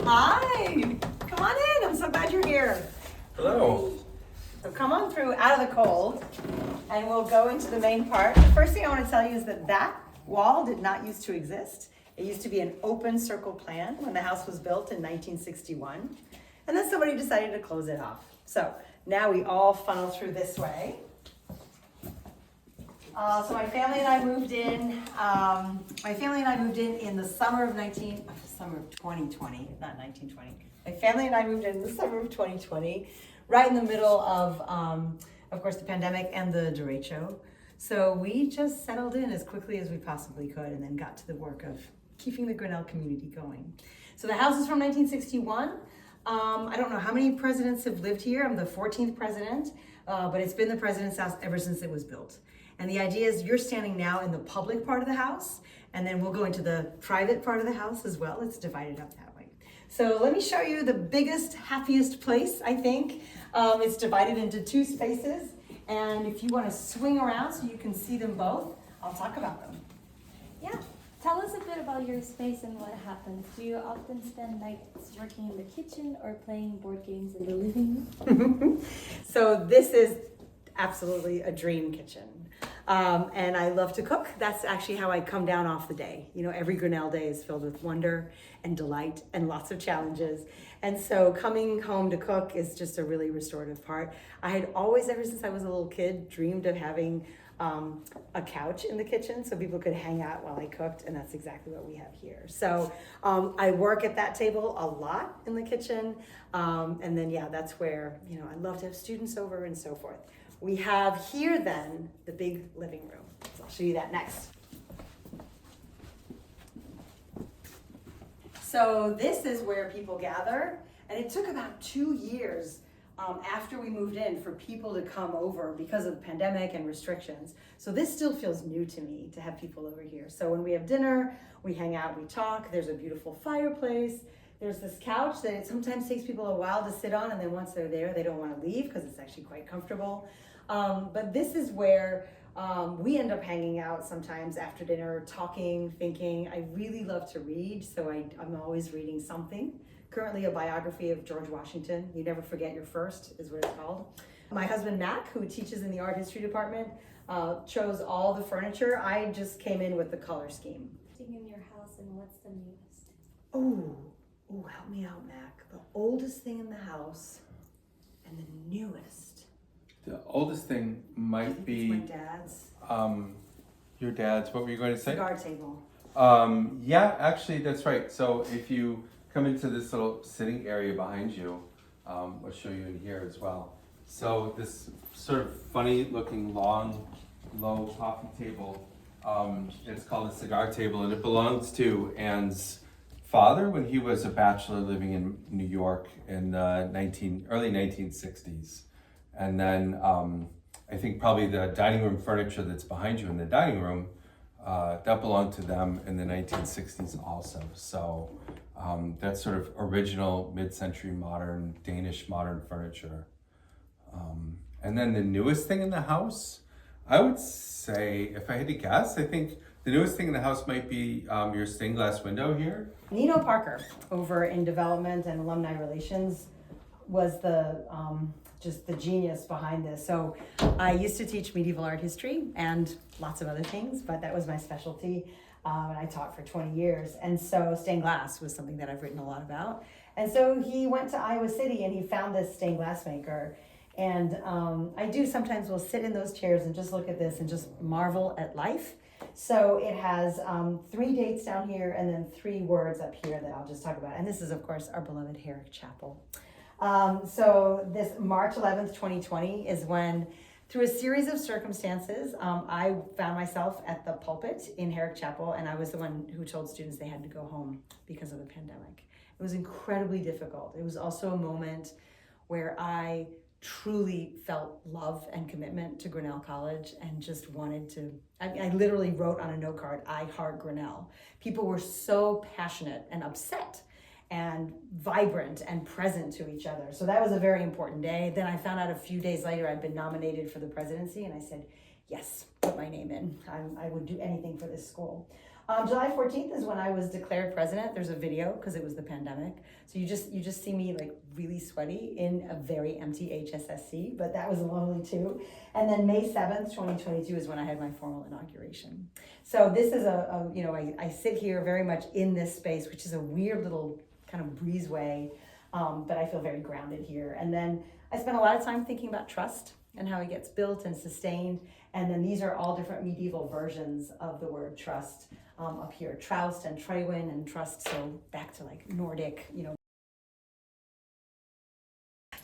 Hi, come on in. I'm so glad you're here. Hello. So come on through out of the cold and we'll go into the main part. The first thing I want to tell you is that wall did not used to exist. It used to be an open circle plan when the house was built in 1961. And then somebody decided to close it off. So now we all funnel through this way. So my family and I moved in. In the summer of 2020, not 1920. My family and I moved in the summer of 2020, right in the middle of course, the pandemic and the derecho. So we just settled in as quickly as we possibly could, and then got to the work of keeping the Grinnell community going. So the house is from 1961. I don't know how many presidents have lived here. I'm the 14th president, but it's been the president's house ever since it was built. And the idea is you're standing now in the public part of the house, and then we'll go into the private part of the house as well. It's divided up that way. So let me show you the biggest, happiest place, I think. It's divided into two spaces. And if you want to swing around so you can see them both, I'll talk about them. Yeah. Tell us a bit about your space and what happens. Do you often spend nights working in the kitchen or playing board games in the living room? So this is absolutely a dream kitchen. And I love to cook. That's actually how I come down off the day. You know, every Grinnell day is filled with wonder and delight and lots of challenges. And so coming home to cook is just a really restorative part. I had always, ever since I was a little kid, dreamed of having a couch in the kitchen so people could hang out while I cooked, and that's exactly what we have here. So I work at that table a lot in the kitchen, and then that's where, you know, I love to have students over and so forth. We have here then the big living room. So I'll show you that next. So this is where people gather, and it took about 2 years after we moved in for people to come over because of the pandemic and restrictions. So this still feels new to me to have people over here. So when we have dinner, we hang out, we talk. There's a beautiful fireplace. There's this couch that it sometimes takes people a while to sit on, and then once they're there, they don't want to leave because it's actually quite comfortable. But this is where we end up hanging out sometimes after dinner, talking, thinking. I really love to read, so I'm always reading something. Currently a biography of George Washington. You Never Forget Your First is what it's called. My husband, Mac, who teaches in the art history department, chose all the furniture. I just came in with the color scheme. In your house, and what's the newest? Oh, help me out, Mac. The oldest thing in the house and the newest. The oldest thing might be my dad's. Your dad's. What were you going to say? Cigar table. Yeah, actually, that's right. So if you come into this little sitting area behind you, I'll show you in here as well. So this sort of funny looking long, low coffee table, it's called a cigar table, and it belongs to Anne's father when he was a bachelor living in New York in the early 1960s. And then I think probably the dining room furniture that's behind you in the dining room, that belonged to them in the 1960s also. So that's sort of original mid-century modern, Danish modern furniture. And then the newest thing in the house, I would say, if I had to guess, I think the newest thing in the house might be your stained glass window here. Nino Parker, over in development and alumni relations, was just the genius behind this. So I used to teach medieval art history and lots of other things, but that was my specialty. And I taught for 20 years. And so stained glass was something that I've written a lot about. And so he went to Iowa City and he found this stained glass maker. And I do sometimes will sit in those chairs and just look at this and just marvel at life. So it has 3 dates down here and then 3 words up here that I'll just talk about. And this is, of course, our beloved Herrick Chapel. So this March 11th, 2020 is when, through a series of circumstances, I found myself at the pulpit in Herrick Chapel, and I was the one who told students they had to go home because of the pandemic. It was incredibly difficult. It was also a moment where I truly felt love and commitment to Grinnell College and just wanted to, I literally wrote on a note card, "I heart Grinnell." People were so passionate and upset and vibrant and present to each other. So that was a very important day. Then I found out a few days later I'd been nominated for the presidency, and I said, yes, put my name in. I would do anything for this school. July 14th is when I was declared president. There's a video because it was the pandemic. So you just see me like really sweaty in a very empty HSSC, but that was lovely too. And then May 7th, 2022 is when I had my formal inauguration. So this is I sit here very much in this space, which is a weird little kind of breezeway, but I feel very grounded here. And then I spent a lot of time thinking about trust and how it gets built and sustained. And then these are all different medieval versions of the word trust up here. Troust and Trewin and trust, so back to like Nordic,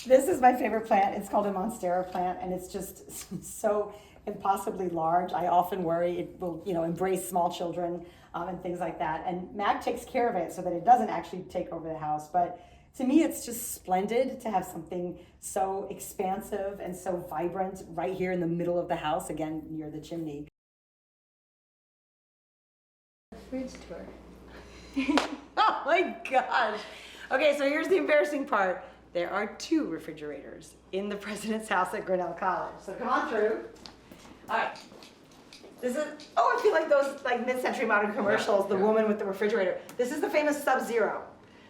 This is my favorite plant. It's called a Monstera plant, and it's just so impossibly large. I often worry it will, embrace small children and things like that. And Mac takes care of it so that it doesn't actually take over the house. But to me, it's just splendid to have something so expansive and so vibrant right here in the middle of the house, again, near the chimney. Fridge tour. Oh my gosh. Okay, so here's the embarrassing part. There are 2 refrigerators in the president's house at Grinnell College. So come on through. All right. This is, I feel like those like mid-century modern commercials, the woman with the refrigerator. This is the famous Sub-Zero.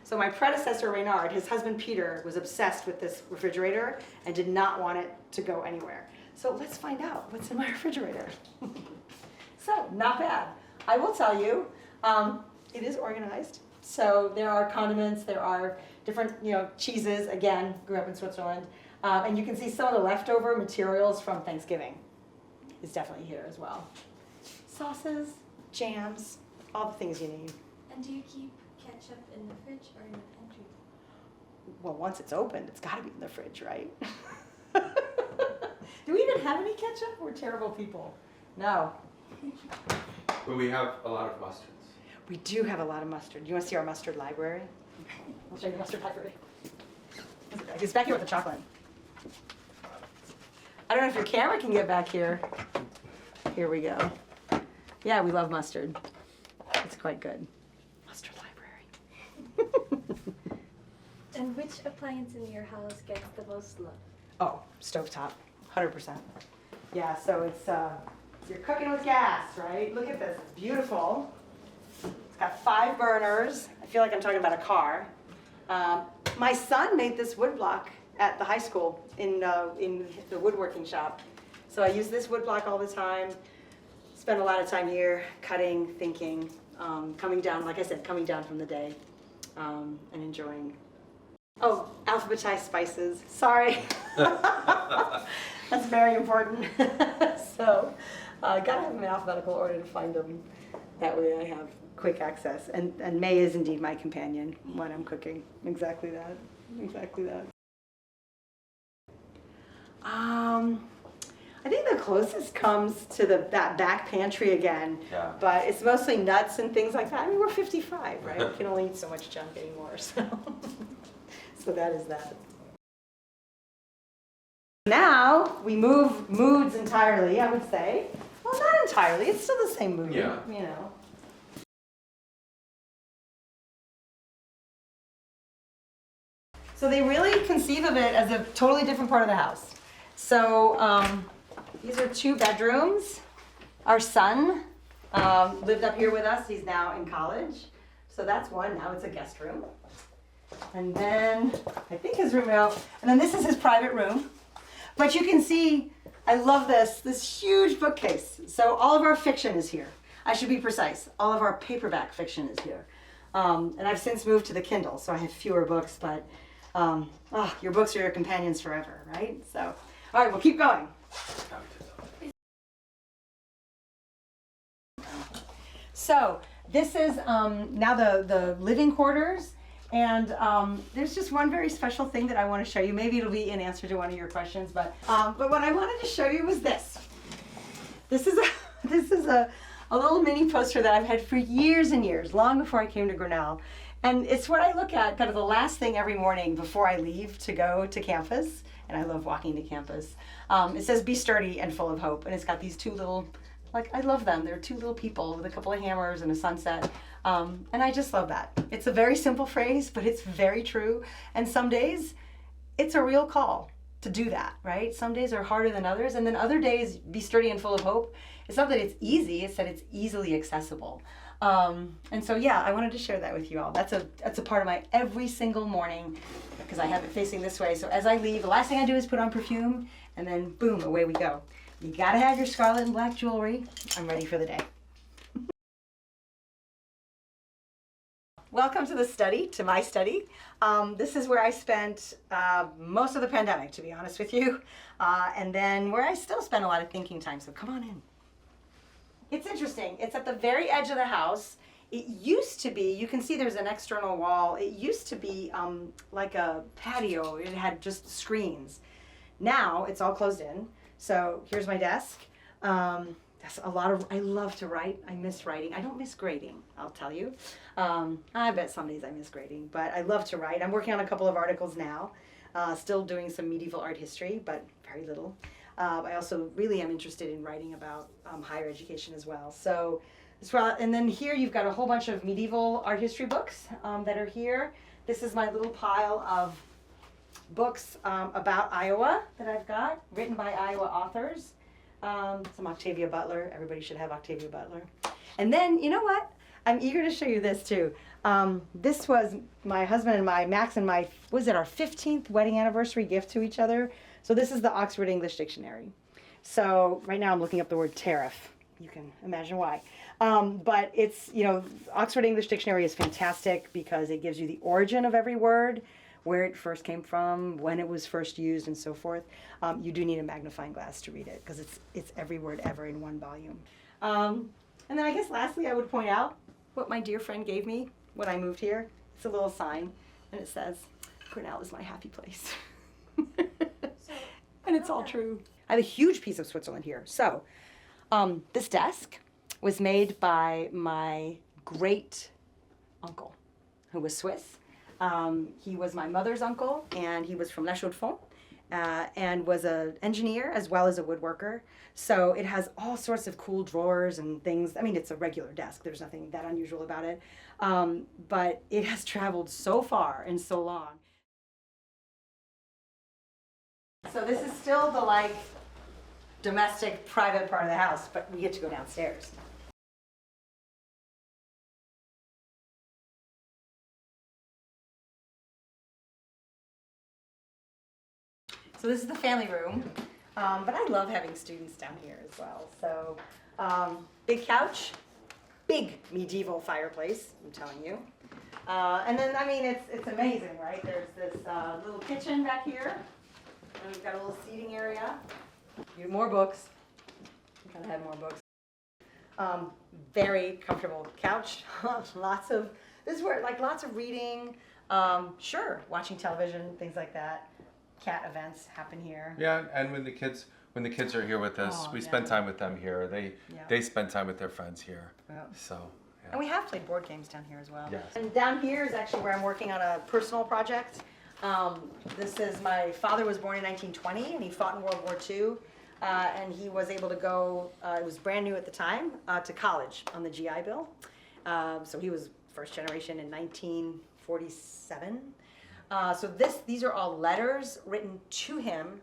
So my predecessor, Reynard, his husband Peter, was obsessed with this refrigerator and did not want it to go anywhere. So let's find out what's in my refrigerator. So, not bad. I will tell you, it is organized. So there are condiments, there are different, cheeses. Again, grew up in Switzerland. And you can see some of the leftover materials from Thanksgiving is definitely here as well. Sauces, jams, all the things you need. And do you keep ketchup in the fridge or in the pantry? Well, once it's opened, it's got to be in the fridge, right? Do we even have any ketchup? We're terrible people. No. But we have a lot of mustards. We do have a lot of mustard. You want to see our mustard library? I'll show you the mustard library. It's back here with the chocolate. I don't know if your camera can get back here. Here we go. Yeah, we love mustard. It's quite good. Mustard library. And which appliance in your house gets the most love? Oh, stovetop, 100%. Yeah, so it's, you're cooking with gas, right? Look at this, it's beautiful. It's got 5 burners. I feel like I'm talking about a car. My son made this woodblock at the high school in the woodworking shop. So I use this woodblock all the time. Spend a lot of time here cutting, thinking, coming down, like I said, coming down from the day and enjoying. Oh, alphabetized spices. Sorry. That's very important. So gotta have them in alphabetical order to find them. That way I have quick access. And May is indeed my companion when I'm cooking. Exactly that. Exactly that. I think the closest comes to that back pantry again. Yeah. But it's mostly nuts and things like that. I mean, we're 55, right? We can only eat so much junk anymore, so. So that is that. Now we move moods entirely, I would say. Well, not entirely. It's still the same mood, Yeah. So they really conceive of it as a totally different part of the house. So these are 2 bedrooms. Our son lived up here with us. He's now in college. So that's one. Now it's a guest room. And then I think his room now. And then this is his private room. But you can see, I love this huge bookcase. So all of our fiction is here. I should be precise. All of our paperback fiction is here. And I've since moved to the Kindle, so I have fewer books, but your books are your companions forever, right? So, all right, we'll keep going. So this is now the living quarters. And there's just one very special thing that I want to show you. Maybe it'll be in answer to one of your questions, but what I wanted to show you was this. This is a little mini poster that I've had for years and years, long before I came to Grinnell. And it's what I look at kind of the last thing every morning before I leave to go to campus. And I love walking to campus. It says, "Be sturdy and full of hope." And it's got these 2 little, I love them. They're 2 little people with a couple of hammers and a sunset. And I just love that. It's a very simple phrase, but it's very true. And some days, it's a real call to do that, right? Some days are harder than others. And then other days, be sturdy and full of hope. It's not that it's easy, it's that it's easily accessible. And so yeah, I wanted to share that with you all. That's a part of my every single morning because I have it facing this way. So as I leave, the last thing I do is put on perfume and then boom, away we go. You gotta have your scarlet and black jewelry. I'm ready for the day. Welcome to the study, to my study. This is where I spent most of the pandemic, to be honest with you, and then where I still spend a lot of thinking time, so come on in. It's interesting. It's at the very edge of the house. It used to be, you can see there's an external wall, it used to be like a patio. It had just screens. Now it's all closed in. So here's my desk. That's a lot of, I love to write. I miss writing. I don't miss grading, I'll tell you. I bet some days I miss grading, but I love to write. I'm working on a couple of articles now, still doing some medieval art history, but very little. I also really am interested in writing about higher education as well. So, and then here you've got a whole bunch of medieval art history books that are here. This is my little pile of books about Iowa that I've got, written by Iowa authors. Some Octavia Butler. Everybody should have Octavia Butler. And then, you know what? I'm eager to show you this too. This was my husband and Max and my, was it our 15th wedding anniversary gift to each other? So this is the Oxford English Dictionary. So right now I'm looking up the word tariff. You can imagine why. But it's, you know, Oxford English Dictionary is fantastic because it gives you the origin of every word, where it first came from, when it was first used, and so forth. You do need a magnifying glass to read it because it's every word ever in one volume. And then I guess lastly I would point out what my dear friend gave me when I moved here. It's a little sign and it says, Grinnell is my happy place. And it's all true. I have a huge piece of Switzerland here. So this desk was made by my great uncle who was Swiss. He was my mother's uncle, and he was from Les Chaux-de-Fonds, and was an engineer as well as a woodworker. So it has all sorts of cool drawers and things. I mean, it's a regular desk. There's nothing that unusual about it. But it has traveled so far and so long. So this is still the, like, domestic, private part of the house, but we get to go downstairs. So this is the family room, but I love having students down here as well. So big couch, big medieval fireplace, I'm telling you. And then, I mean, it's amazing, right? There's this little kitchen back here, and we've got a little seating area. More books. I'm gonna have more books. Very comfortable couch. This is where, like, lots of reading. Sure, watching television, things like that. Cat events happen here. Yeah, and when the kids are here with us, we spend time with them here. They spend time with their friends here. Yeah. So. Yeah. And we have played board games down here as well. Yes. And down here is actually where I'm working on a personal project. This is, my father was born in 1920 and he fought in World War II. And he was able to go, it was brand new at the time, to college on the GI Bill. So he was first generation in 1947. So these are all letters written to him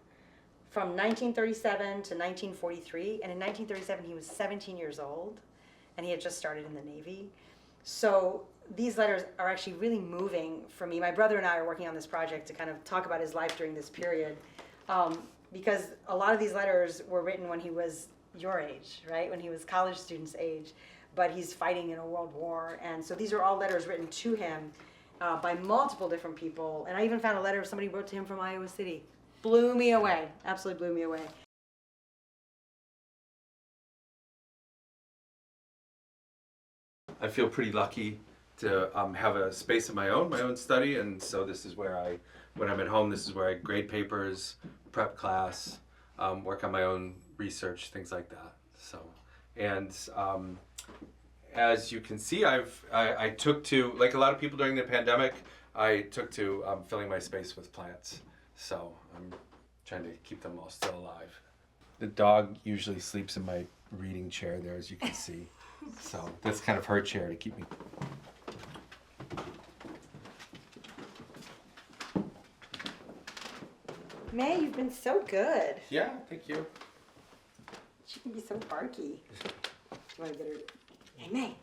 from 1937 to 1943. And in 1937, he was 17 years old, and he had just started in the Navy. So these letters are actually really moving for me. My brother and I are working on this project to kind of talk about his life during this period, because a lot of these letters were written when he was your age, right? When he was college student's age, but he's fighting in a world war. And so these are all letters written to him by multiple different people. And I even found a letter somebody wrote to him from Iowa City. Blew me away, absolutely blew me away. I feel pretty lucky to have a space of my own study, and so this is where when I'm at home, this is where I grade papers, prep class, work on my own research, things like that. So, and as you can see, I took to, like a lot of people during the pandemic, I took to filling my space with plants. So I'm trying to keep them all still alive. The dog usually sleeps in my reading chair there, as you can see. So that's kind of her chair to keep me. May, you've been so good. Yeah, thank you. She can be so barky. You want to get her? Hey, May.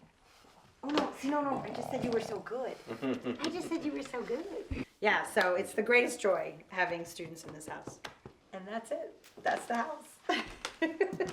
No, I just said you were so good. I just said you were so good. Yeah, so it's the greatest joy having students in this house. And that's it. That's the house.